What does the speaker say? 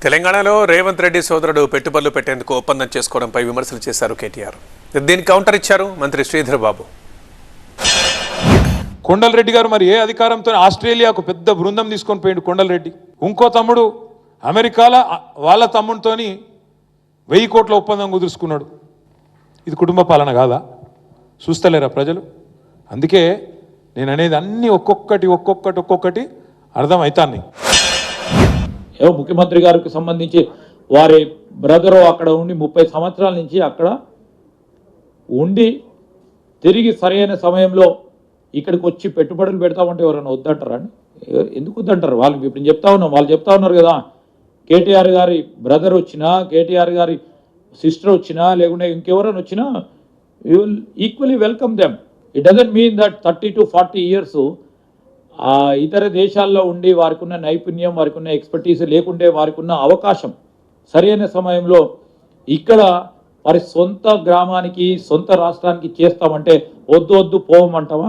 తెలంగాణలో రేవంత్ రెడ్డి సోదరుడు పెట్టుబడులు పెట్టేందుకు ఒప్పందం చేసుకోవడంపై విమర్శలు చేశారు కేటీఆర్. దీనికి కౌంటర్ ఇచ్చారు మంత్రి శ్రీధర్ బాబు. కొండలరెడ్డి గారు మరి ఏ అధికారంతో ఆస్ట్రేలియాకు పెద్ద బృందం తీసుకొని పోయిండు కొండలరెడ్డి. ఇంకో తమ్ముడు అమెరికాలో వాళ్ళ తమ్ముడితోని 1000 కోట్ల ఒప్పందం కుదుర్చుకున్నాడు. ఇది కుటుంబ పాలన కాదా? చూస్తలేరా ప్రజలు? అందుకే నేను అనేది అన్నీ ఒక్కొక్కటి అర్థమవుతాన్ని. ముఖ్యమంత్రి గారికి సంబంధించి వారి బ్రదరు అక్కడ ఉండి 30 సంవత్సరాల నుంచి అక్కడ ఉండి తిరిగి సరైన సమయంలో ఇక్కడికి వచ్చి పెట్టుబడులు పెడతామంటే ఎవరైనా వద్దంటారండి? ఎందుకు వద్దంటారు? వాళ్ళు ఇప్పుడు చెప్తా ఉన్నాం, వాళ్ళు చెప్తా ఉన్నారు కదా, కేటీఆర్ గారి బ్రదర్ వచ్చినా, కేటీఆర్ గారి సిస్టర్ వచ్చినా, లేకుంటే ఇంకెవరైనా వచ్చినా you will equally welcome them. It doesn't mean that 30 to 40 years ఇతర దేశాల్లో ఉండి వారికి ఉన్న నైపుణ్యం, వారికి ఉన్న ఎక్స్పర్టీస్ లేకుంటే వారికి ఉన్న అవకాశం సరైన సమయంలో ఇక్కడ వారి సొంత గ్రామానికి, సొంత రాష్ట్రానికి చేస్తామంటే వద్దు పోవమంటావా?